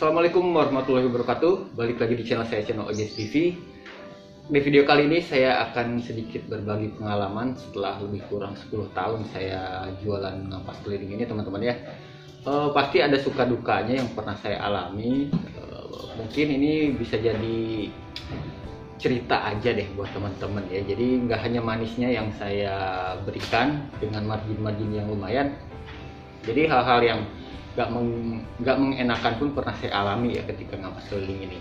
Assalamualaikum warahmatullahi wabarakatuh. Balik lagi di channel saya, channel OJS TV. Di video kali ini saya akan sedikit berbagi pengalaman setelah lebih kurang 10 tahun saya jualan ngampas keliling ini, teman-teman ya. Pasti ada suka dukanya yang pernah saya alami. Mungkin ini bisa jadi cerita aja deh buat teman-teman ya. Jadi nggak hanya manisnya yang saya berikan dengan margin-margin yang lumayan. Jadi hal-hal yang nggak mengenakan pun pernah saya alami ya ketika ngampas keliling ini.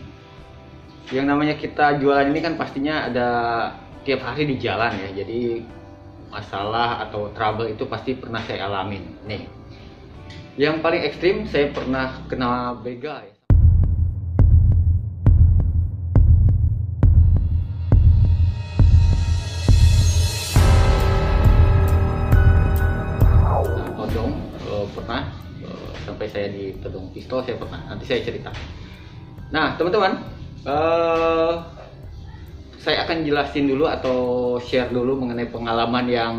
Yang namanya kita jualan ini kan pastinya ada tiap hari di jalan ya. Jadi masalah atau trouble itu pasti pernah saya alamin. Nih, yang paling ekstrim saya pernah kena begal ya. Todong pernah, sampai saya ditodong pistol saya pernah, nanti saya cerita. Nah teman-teman, saya akan jelasin dulu atau share dulu mengenai pengalaman yang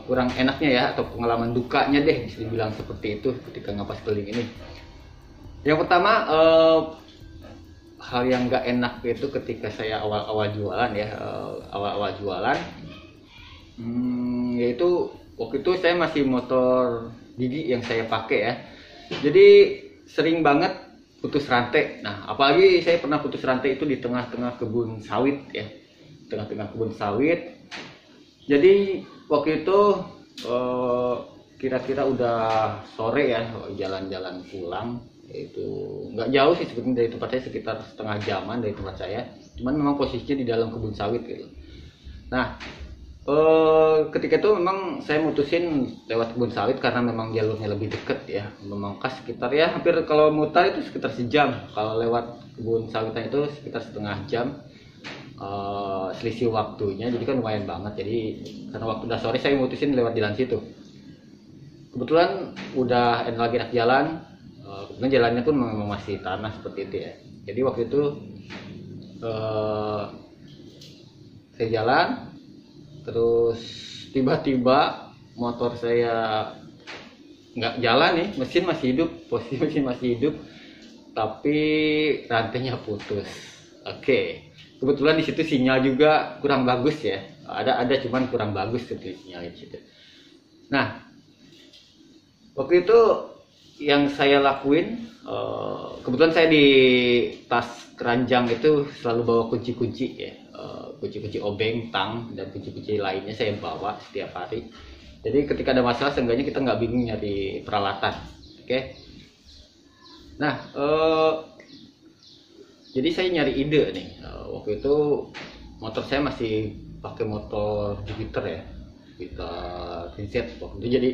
kurang enaknya ya, atau pengalaman dukanya deh bisa dibilang seperti itu ketika ngampas keliling ini. Yang pertama, hal yang nggak enak itu ketika saya awal-awal jualan ya, yaitu waktu itu saya masih motor gigi yang saya pakai ya. Jadi sering banget putus rantai. Nah, apalagi saya pernah putus rantai itu di tengah-tengah kebun sawit ya. Tengah-tengah kebun sawit. Jadi waktu itu kira-kira udah sore ya, jalan-jalan pulang. Itu nggak jauh sih sebetulnya dari tempat saya, sekitar setengah jaman dari tempat saya. Cuman memang posisinya di dalam kebun sawit gitu. Nah, ketika itu memang saya mutusin lewat kebun sawit karena memang jalurnya lebih deket ya, memangkas sekitar ya hampir, kalau mutar itu sekitar sejam, kalau lewat kebun sawitan itu sekitar setengah jam selisih waktunya, jadi kan lumayan banget. Jadi karena waktu udah sore saya mutusin lewat jalan situ. Kebetulan udah lagi enak jalan, kebetulan jalannya pun memang masih tanah seperti itu ya. Jadi waktu itu saya jalan, terus tiba-tiba motor saya nggak jalan nih, mesin masih hidup, posisi mesin masih hidup, tapi rantainya putus. Oke, kebetulan di situ sinyal juga kurang bagus ya, ada cuman kurang bagus tuh sinyalnya di situ. Nah, waktu itu yang saya lakuin, kebetulan saya di tas keranjang itu selalu bawa kunci-kunci ya. Kunci-kunci obeng, tang, dan kunci-kunci lainnya saya bawa setiap hari. Jadi ketika ada masalah seenggaknya kita nggak bingung nyari peralatan. Oke. Nah, jadi saya nyari ide nih. Waktu itu motor saya masih pakai motor Jupiter ya, Jupiter Vincent waktu itu. Jadi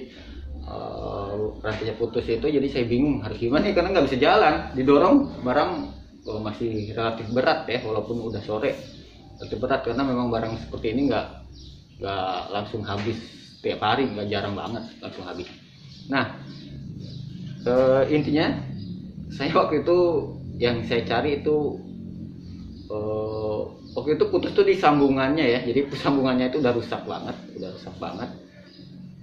rantainya putus itu, jadi saya bingung harus gimana ya, karena nggak bisa jalan, didorong barang masih relatif berat ya, walaupun udah sore. Berat karena memang barang seperti ini nggak langsung habis tiap hari, nggak, jarang banget langsung habis. Nah, intinya saya waktu itu yang saya cari itu waktu itu putus tuh di sambungannya ya. Jadi sambungannya itu udah rusak banget,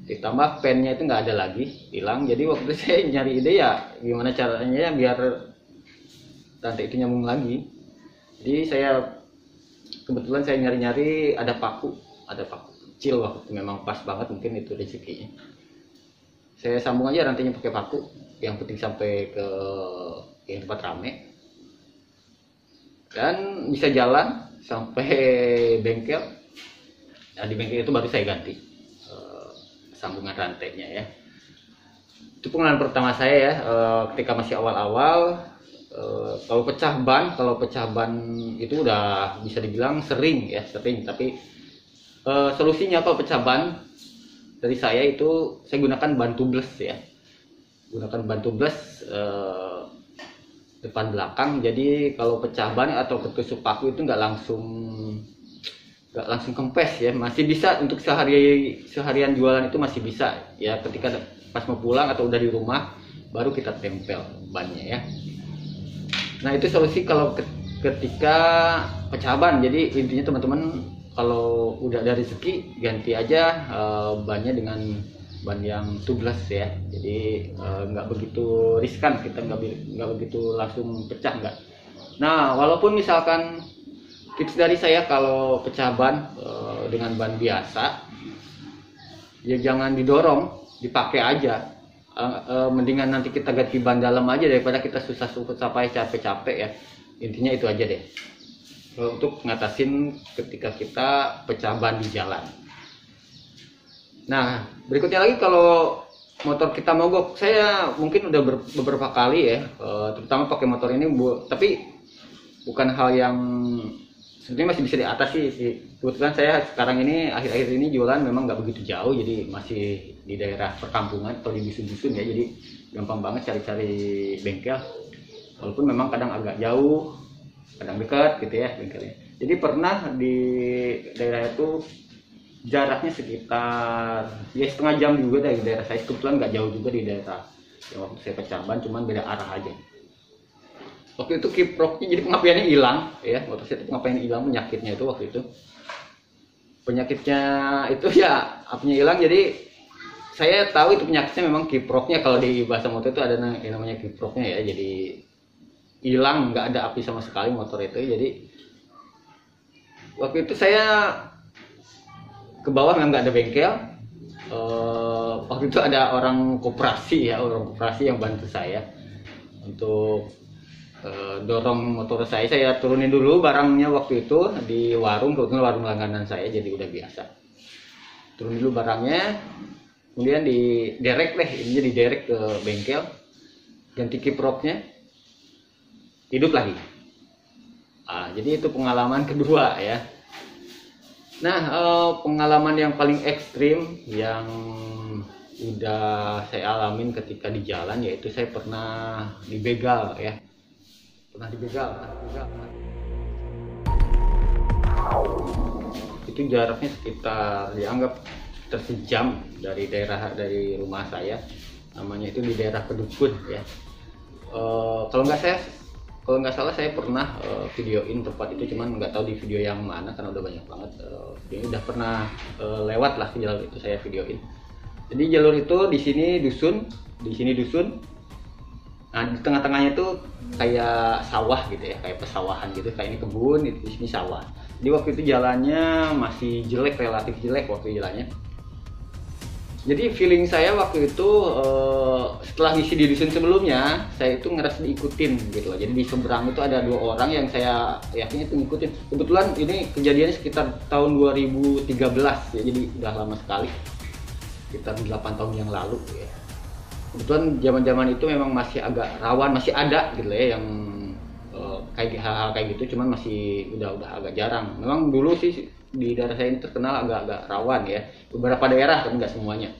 ditambah pennya itu nggak ada lagi, hilang. Jadi waktu itu saya nyari ide ya gimana caranya ya biar rantai itu nyambung lagi. Jadi kebetulan saya nyari-nyari ada paku kecil waktu itu, memang pas banget, mungkin itu rezekinya. Saya sambung aja rantainya pakai paku, yang penting sampai ke tempat rame dan bisa jalan sampai bengkel. Nah, di bengkel itu baru saya ganti sambungan rantainya ya. Itu pengalaman pertama saya ya, ketika masih awal-awal. Kalau pecah ban itu udah bisa dibilang sering, tapi solusinya kalau pecah ban dari saya itu saya gunakan ban tubles ya, depan belakang. Jadi kalau pecah ban atau ketusuk paku itu nggak langsung kempes ya, masih bisa untuk seharian jualan itu masih bisa ya. Ketika pas mau pulang atau udah di rumah baru kita tempel bannya ya. Nah, itu solusi kalau ketika pecah ban. Jadi intinya teman-teman, kalau udah ada rezeki ganti aja bannya dengan ban yang tubeless ya, jadi nggak begitu riskan, kita nggak begitu langsung pecah nggak. Nah, walaupun misalkan tips dari saya kalau pecah ban dengan ban biasa, ya jangan didorong, dipakai aja. Mendingan nanti kita ganti ban dalam aja daripada kita susah-susah capek-capek ya. Intinya itu aja deh untuk ngatasin ketika kita pecah ban di jalan. Nah, berikutnya lagi kalau motor kita mogok, saya mungkin udah beberapa kali ya, terutama pakai motor ini, tapi bukan hal yang sebenarnya masih bisa diatasi sih. Kebetulan saya sekarang ini akhir-akhir ini jualan memang nggak begitu jauh, jadi masih di daerah perkampungan atau di dusun-dusun ya, jadi gampang banget cari-cari bengkel. Walaupun memang kadang agak jauh, kadang dekat gitu ya bengkelnya. Jadi pernah di daerah itu jaraknya sekitar ya setengah jam juga dari daerah saya. Kebetulan nggak jauh juga di daerah yang waktu saya pecah ban, cuman beda arah aja. Waktu itu kiproknya jadi pengapiannya hilang ya, motor saya pengapiannya hilang, penyakitnya itu waktu itu. Penyakitnya itu ya apinya hilang, jadi saya tahu itu penyakitnya memang kiproknya. Kalau di bahasa motor itu ada yang namanya kiproknya ya, jadi hilang, nggak ada api sama sekali motor itu. Jadi waktu itu saya ke bawah memang nggak ada bengkel. Waktu itu ada orang koperasi yang bantu saya untuk dorong motor saya turunin dulu barangnya waktu itu di warung, kebetulan warung langganan saya, jadi udah biasa. Turun dulu barangnya, kemudian diderek ke bengkel, ganti kiproknya, hidup lagi. Jadi itu pengalaman kedua ya. Nah, pengalaman yang paling ekstrim yang udah saya alamin ketika di jalan, yaitu saya pernah dibegal ya. Itu jaraknya sekitar dianggap sejam dari rumah saya. Namanya itu di daerah Kedukun ya. Kalau nggak salah saya pernah videoin tempat itu, cuman nggak tahu di video yang mana karena udah banyak banget. Ini udah pernah lewat lah di jalur itu, saya videoin. Jadi jalur itu di sini dusun. Nah, di tengah-tengahnya itu kayak sawah gitu ya, kayak pesawahan gitu, kayak ini kebun, di sini sawah. Jadi waktu itu jalannya masih relatif jelek waktu jalannya. Jadi feeling saya waktu itu setelah ngisi di dusun sebelumnya, saya itu ngerasa diikutin gitu loh. Jadi di seberang itu ada 2 orang yang saya yakin itu ngikutin. Kebetulan ini kejadiannya sekitar tahun 2013 ya, jadi udah lama sekali, sekitar 8 tahun yang lalu ya. Kebetulan zaman-zaman itu memang masih agak rawan, masih ada gitu ya yang kayak hal-hal kayak gitu, cuman masih udah agak jarang. Memang dulu sih di daerah saya ini terkenal agak rawan ya. Beberapa daerah tapi nggak semuanya.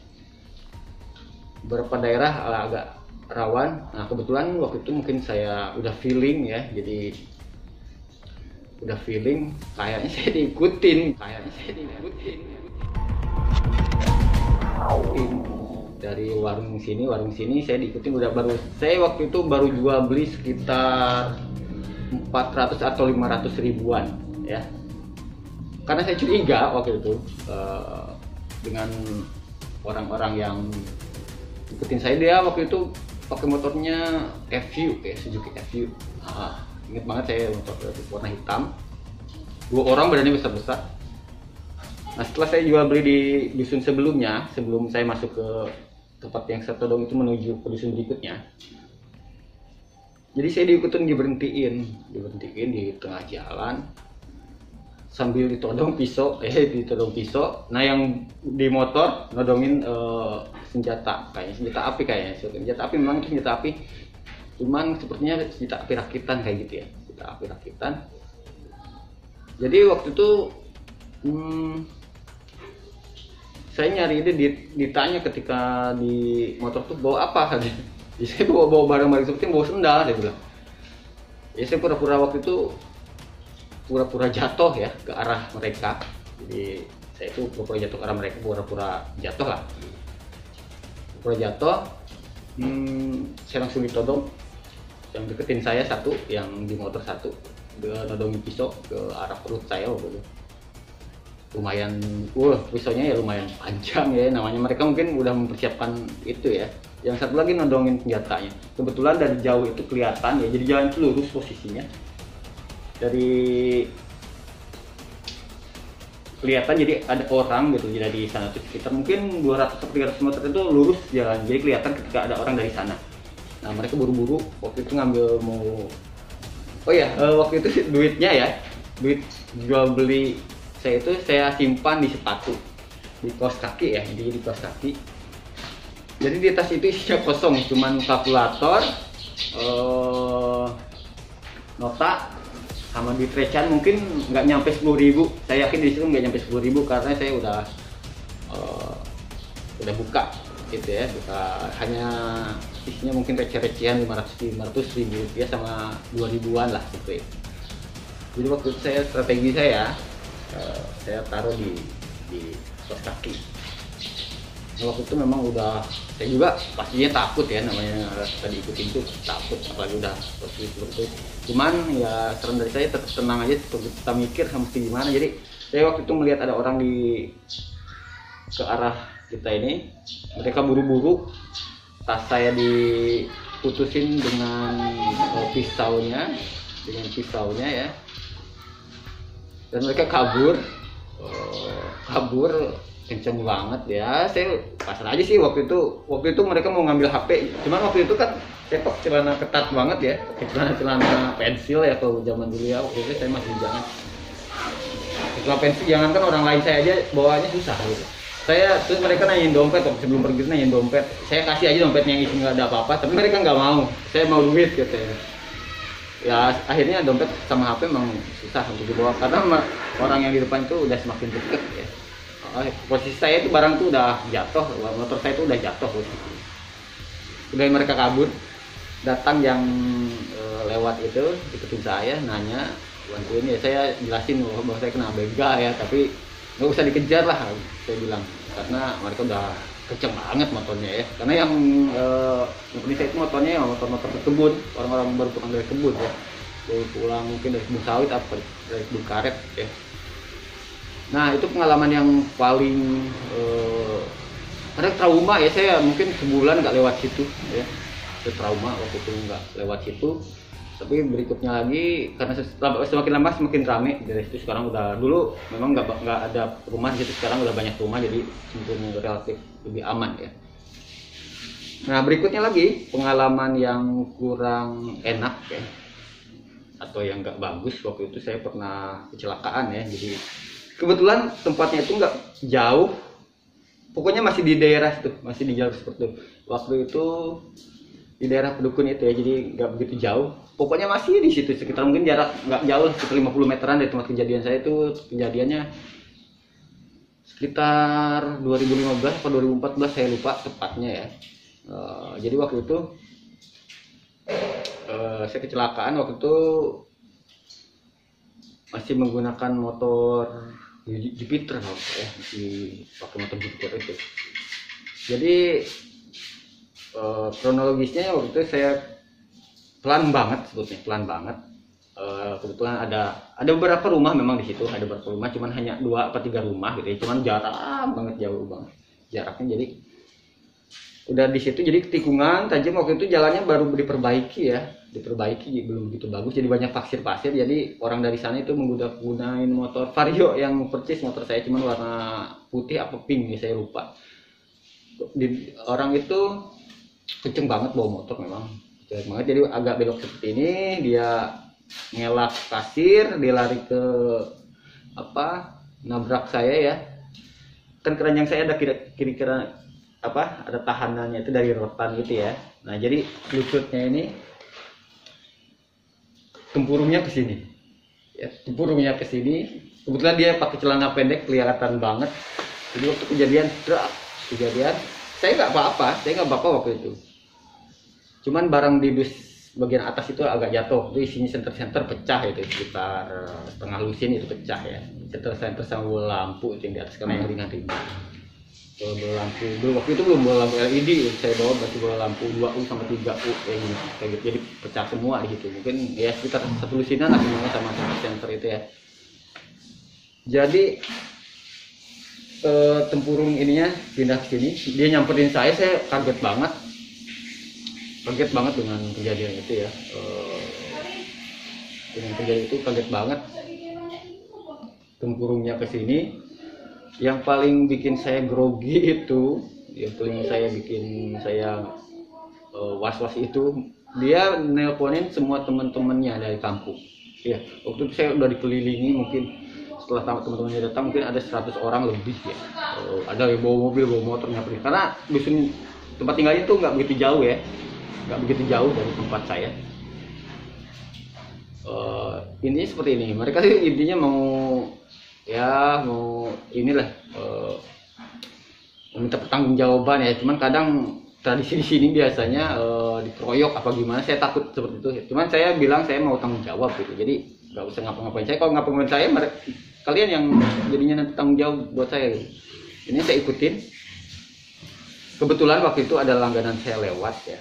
Beberapa daerah agak rawan. Nah, kebetulan waktu itu mungkin saya udah feeling ya, jadi udah feeling kayaknya saya diikutin. Dari warung sini saya diikutin. Saya waktu itu baru jual beli sekitar 400 atau 500 ribuan ya, karena saya curiga waktu itu dengan orang-orang yang ikutin saya. Dia waktu itu pakai motornya FU ya, Suzuki FU. Ingat banget saya, motor warna hitam, 2 orang badannya besar-besar. Nah, setelah saya jual beli di dusun sebelumnya, sebelum saya masuk ke tempat yang saya todong itu menuju ke dusun berikutnya, jadi saya diberhentiin di tengah jalan sambil ditodong pisau. Nah, yang di motor nodongin senjata api, memang itu senjata api, cuman sepertinya senjata api rakitan kayak gitu ya, senjata api rakitan. Jadi waktu itu saya nyari ide, ditanya ketika di motor tuh bawa apa kan. Saya bawa barang-barang seperti bawa sendal, saya bilang. Ya saya pura-pura waktu itu jatuh ya ke arah mereka. Jadi saya itu pura-pura jatuh ke arah mereka, pura-pura jatuh lah. Pura jatuh, saya langsung ditodong. Yang deketin saya satu, yang di motor satu, dia nodongin pisau ke arah perut saya waktu itu. lumayan, pisaunya ya lumayan panjang ya, namanya mereka mungkin udah mempersiapkan itu ya. Yang satu lagi nodongin senjatanya, kebetulan dari jauh itu kelihatan ya, jadi jalan itu lurus posisinya, dari kelihatan jadi ada orang gitu di sana tuh sekitar mungkin 200-300 meter itu lurus jalan, jadi kelihatan ketika ada orang dari sana. Nah mereka buru-buru waktu itu ngambil mau, oh ya waktu itu duitnya ya, duit jual beli saya itu saya simpan di sepatu, di kaos kaki ya, jadi di kaos kaki. Jadi di tas itu isinya kosong, cuman kalkulator, nota, sama duit recehan mungkin nggak nyampe 10.000. Saya yakin di situ nggak nyampe 10.000 karena saya udah buka gitu ya, buka, hanya isinya mungkin receh-recehan 500 ribu rupiah sama 2.000-an lah gitu. Jadi waktu itu strategi saya taruh di kaos kaki. Nah, waktu itu memang udah, saya juga pastinya takut ya, namanya tadi ikutin itu takut, apalagi udah seperti itu. Cuman ya saran dari saya tetap tenang aja, kita mikir mesti gimana. Jadi saya waktu itu melihat ada orang ke arah kita ini, mereka buru-buru, tas saya diputusin dengan pisaunya ya, dan mereka kabur kenceng banget ya. Saya pasrah aja sih waktu itu mereka mau ngambil HP, cuman waktu itu kan saya pakai celana ketat banget ya, pakai celana pensil ya kalau zaman dulu ya. Waktu itu saya masih jangan celana pensil, jangankan orang lain, saya aja bawanya susah gitu. Terus mereka nanyain dompet, waktu sebelum pergi nanyain dompet, saya kasih aja dompetnya yang isi nggak ada apa-apa, tapi mereka nggak mau, saya mau duit gitu ya. Akhirnya dompet sama HP memang susah untuk dibawa karena orang yang di depan itu udah semakin dekat ya. Posisi saya itu barang tuh udah jatuh, motor saya itu udah jatuh posisi. Udah mereka kabur, datang yang lewat itu ikutin saya, nanya, bantuin ya, saya jelasin bahwa saya kena begal ya, tapi nggak usah dikejar lah saya bilang, karena mereka udah kenceng banget motornya ya. Karena yang seperti saya itu motornya ya motor berkebun, orang-orang baru pulang dari kebun ya, baru pulang mungkin dari kebun sawit apa dari kebun karet ya. Nah itu pengalaman yang paling ada trauma ya, saya mungkin sebulan nggak lewat situ ya, itu trauma waktu itu nggak lewat situ. Tapi berikutnya lagi karena semakin lama semakin ramai dari situ. Sekarang udah, dulu memang nggak ada rumah di situ, sekarang udah banyak rumah, jadi sebetulnya relatif lebih aman ya. Nah berikutnya lagi pengalaman yang kurang enak ya, atau yang nggak bagus, waktu itu saya pernah kecelakaan ya. Jadi kebetulan tempatnya itu nggak jauh, pokoknya masih di daerah itu, masih di jalur seperti itu. Waktu itu di daerah Pedukun itu ya, jadi nggak begitu jauh. Pokoknya masih di situ sekitar, mungkin jarak nggak jauh, sekitar 50 meteran dari tempat kejadian saya. Itu kejadiannya sekitar 2015 atau 2014, saya lupa tepatnya ya. Jadi waktu itu saya kecelakaan, waktu itu masih menggunakan motor Jupiter ya, masih pakai motor Jupiter itu. Jadi kronologisnya waktu itu saya pelan banget, sebetulnya pelan banget. Kebetulan ada beberapa rumah memang di situ, ada beberapa rumah, cuman hanya 2 atau 3 rumah gitu ya, cuman jarang banget, jauh banget jaraknya. Jadi udah di situ, jadi tikungan tajam. Waktu itu jalannya baru diperbaiki, belum begitu bagus, jadi banyak pasir. Jadi orang dari sana itu menggunakan motor Vario, yang persis motor saya cuman warna putih apa pink ya, saya lupa. Orang itu kenceng banget bawa motor, memang kenceng banget. Jadi agak belok seperti ini, dia ngelak pasir, dia lari ke nabrak saya ya. Kan keranjang saya ada kira-kira ada tahanannya itu dari rotan gitu ya. Nah jadi lututnya ini tempurungnya ke sini ya, kebetulan dia pakai celana pendek, kelihatan banget. Jadi waktu kejadian saya nggak apa-apa waktu itu, cuman barang di dus bagian atas itu agak jatuh, itu isinya senter pecah, itu sekitar setengah lusin itu pecah ya, senter sama bola lampu itu yang di atas, karena yang ringan-ringan. Bola lampu dulu waktu itu belum bola lampu LED, saya bawa masih bola lampu 2U sama 3U kayak gitu, jadi pecah semua di situ. Mungkin ya sekitar 1 lusinan lah semuanya sama senter itu ya. Jadi tempurung ininya pindah ke sini, dia nyamperin saya kaget banget dengan kejadian itu ya. Dengan kejadian itu kaget banget. Tempurungnya ke sini, yang paling bikin saya grogi itu, yang paling bikin saya was-was itu, dia nelponin semua teman-temannya dari kampung. Ya, waktu itu saya udah dikelilingi, mungkin setelah teman-temannya datang mungkin ada 100 orang lebih ya. Ada yang bawa mobil, bawa motor nyamperin. Karena dusun tempat tinggalnya itu nggak begitu jauh ya, nggak begitu jauh dari tempat saya. Intinya seperti ini, mereka sih intinya mau inilah meminta pertanggungjawaban ya. Cuman kadang tradisi di sini biasanya dikeroyok apa gimana, saya takut seperti itu. Cuman saya bilang saya mau tanggung jawab gitu, jadi nggak usah ngapa-ngapain saya. Kalau ngapa-ngapain saya, kalian yang jadinya nanti tanggung jawab buat saya gitu. Ini saya ikutin. Kebetulan waktu itu ada langganan saya lewat ya,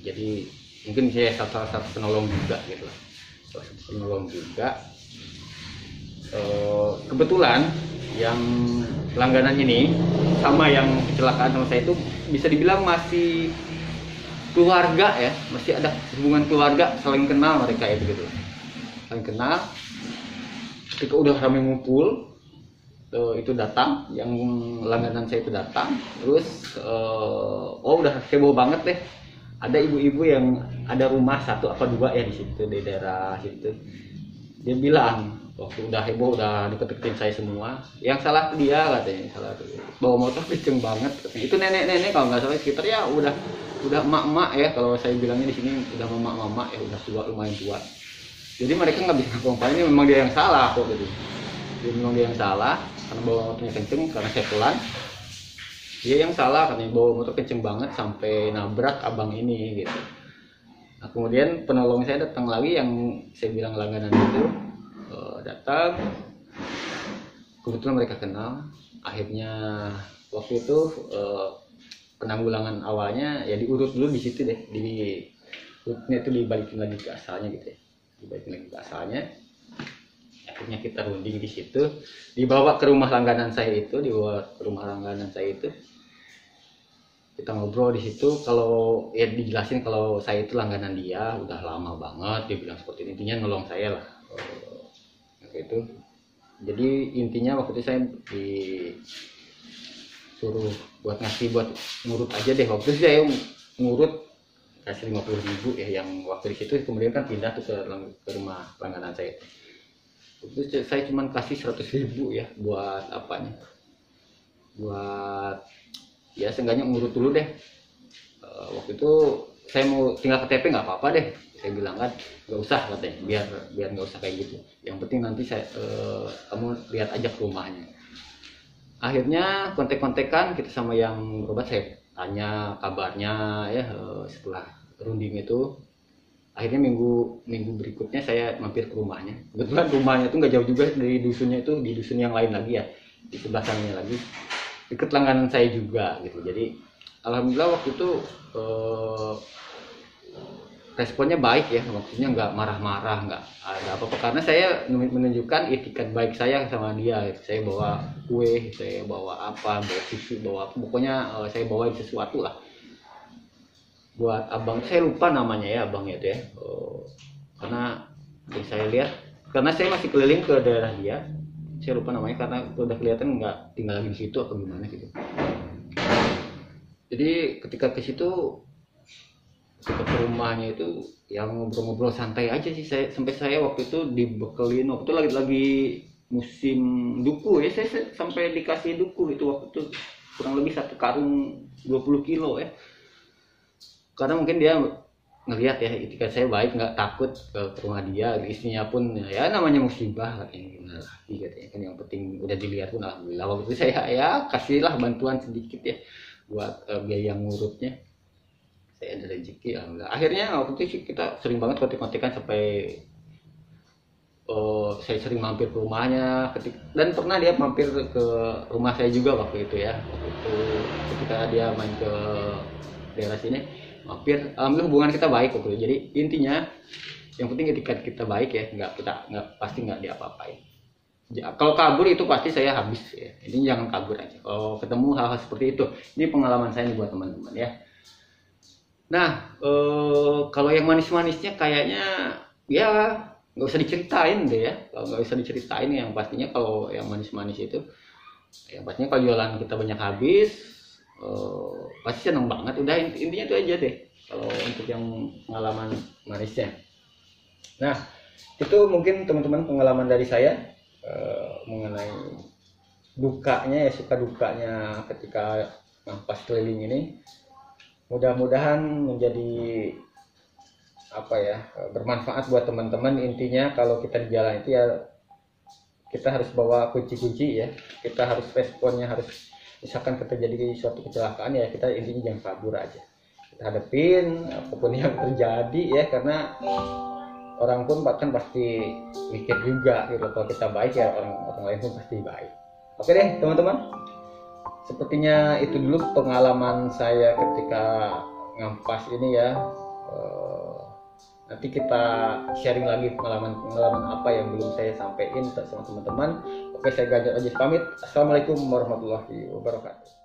jadi mungkin saya salah satu penolong juga gitu, kebetulan yang langganan ini sama yang kecelakaan sama saya itu bisa dibilang masih keluarga ya, masih ada hubungan keluarga, saling kenal mereka itu gitu, saling kenal. Ketika udah ramai ngumpul, itu datang, yang langganan saya itu datang, terus udah heboh banget deh. Ada ibu-ibu yang ada rumah 1 apa 2 ya di situ, di daerah situ. Dia bilang waktu udah heboh, udah deket-deketin saya semua, yang salah tuh dia katanya, bawa motor kenceng banget katanya. Itu nenek-nenek kalau nggak salah sekitar ya udah emak-emak ya, kalau saya bilangnya di sini udah mama ya, udah tua, lumayan tua. Jadi mereka nggak bisa ngomong, ini memang dia yang salah kok gitu. Jadi memang dia yang salah karena bawa motornya kenceng, karena saya pelan. Dia yang salah karena bawa motor kenceng banget sampai nabrak abang ini gitu. Nah, kemudian penolong saya datang lagi, yang saya bilang langganan itu datang. Kebetulan mereka kenal. Akhirnya waktu itu penanggulangan awalnya ya diurut dulu di situ deh, urutnya itu dibalikin lagi ke asalnya gitu ya, akhirnya kita runding di situ, dibawa ke rumah langganan saya itu, kita ngobrol di situ. Kalau ya dijelasin kalau saya itu langganan dia udah lama banget, dia bilang seperti ini, intinya nolong saya lah itu. Jadi intinya waktu itu saya disuruh buat ngurut aja deh. Waktu itu saya ngurut kasih 50.000 ya, yang waktu di situ. Kemudian kan pindah tuh ke rumah langganan saya. Itu saya cuma kasih 100.000 ya, buat apanya, buat ya seenggaknya ngurut dulu deh. Waktu itu saya mau tinggal KTP nggak apa-apa deh, saya bilang kan nggak usah katanya, biar nggak usah kayak gitu, yang penting nanti kamu lihat aja ke rumahnya. Akhirnya kontek-kontekan kita sama yang berobat, saya tanya kabarnya ya. Setelah runding itu, akhirnya minggu berikutnya saya mampir ke rumahnya. Kebetulan rumahnya tuh nggak jauh juga dari dusunnya, itu di dusun yang lain lagi ya, di sebelah sana lagi, deket langganan saya juga gitu. Jadi alhamdulillah waktu itu responnya baik ya, maksudnya nggak marah-marah, nggak ada apa-apa, karena saya menunjukkan itikat baik saya sama dia. Saya bawa kue, saya bawa apa, bawa susu, bawa apa, pokoknya saya bawain sesuatu lah buat abang. Saya lupa namanya ya abangnya itu ya, karena saya lihat, karena saya masih keliling ke daerah dia, saya lupa namanya karena udah kelihatan nggak tinggal lagi di situ atau gimana gitu. Jadi ketika ke situ, ke rumahnya itu yang ngobrol-ngobrol santai aja sih. Sampai saya waktu itu dibekelin, waktu itu lagi musim duku ya, saya sampai dikasih duku itu waktu itu kurang lebih 1 karung 20 kilo ya. Karena mungkin dia ngelihat ya itikat saya baik, nggak takut ke rumah dia. Istrinya pun ya namanya musibah katanya, gimana lagi katanya kan, yang penting udah dilihat pun alhamdulillah. Waktu itu saya ya kasihlah bantuan sedikit ya buat biaya ngurutnya. Saya ada rezeki alhamdulillah. Akhirnya waktu itu kita sering banget kontek-kontekan sampai saya sering mampir ke rumahnya, dan pernah dia mampir ke rumah saya juga waktu itu ya. Waktu itu ketika dia main ke daerah sini mampir, alhamdulillah hubungan kita baik waktu itu. Jadi intinya yang penting etikat kita baik ya, nggak pasti nggak diapa-apain. kalau kabur itu pasti saya habis ya. Ini jangan kabur aja kalau ketemu hal-hal seperti itu. Ini pengalaman saya nih buat teman-teman ya. Nah, kalau yang manis-manisnya kayaknya ya nggak usah diceritain deh ya. Kalau nggak usah diceritain, yang pastinya kalau yang manis-manis itu, yang pastinya kalau jualan kita banyak habis, pasti seneng banget. Udah intinya itu aja deh. Kalau untuk yang pengalaman manisnya. Nah, itu mungkin teman-teman pengalaman dari saya mengenai dukanya ya, suka dukanya ketika ngampas keliling ini. Mudah-mudahan menjadi bermanfaat buat teman-teman. Intinya kalau kita di jalan itu ya kita harus bawa kunci-kunci ya, kita harus responnya, harus misalkan terjadi suatu kecelakaan ya kita intinya jangan kabur aja, kita hadapin apapun yang terjadi ya, karena orang pun bahkan pasti mikir juga gitu, kalau kita baik ya orang lain pun pasti baik. Oke deh teman-teman, sepertinya itu dulu pengalaman saya ketika ngampas ini ya. Nanti kita sharing lagi pengalaman apa yang belum saya sampaikan sama teman-teman. Oke, saya Ganjar Ajis pamit. Assalamualaikum warahmatullahi wabarakatuh.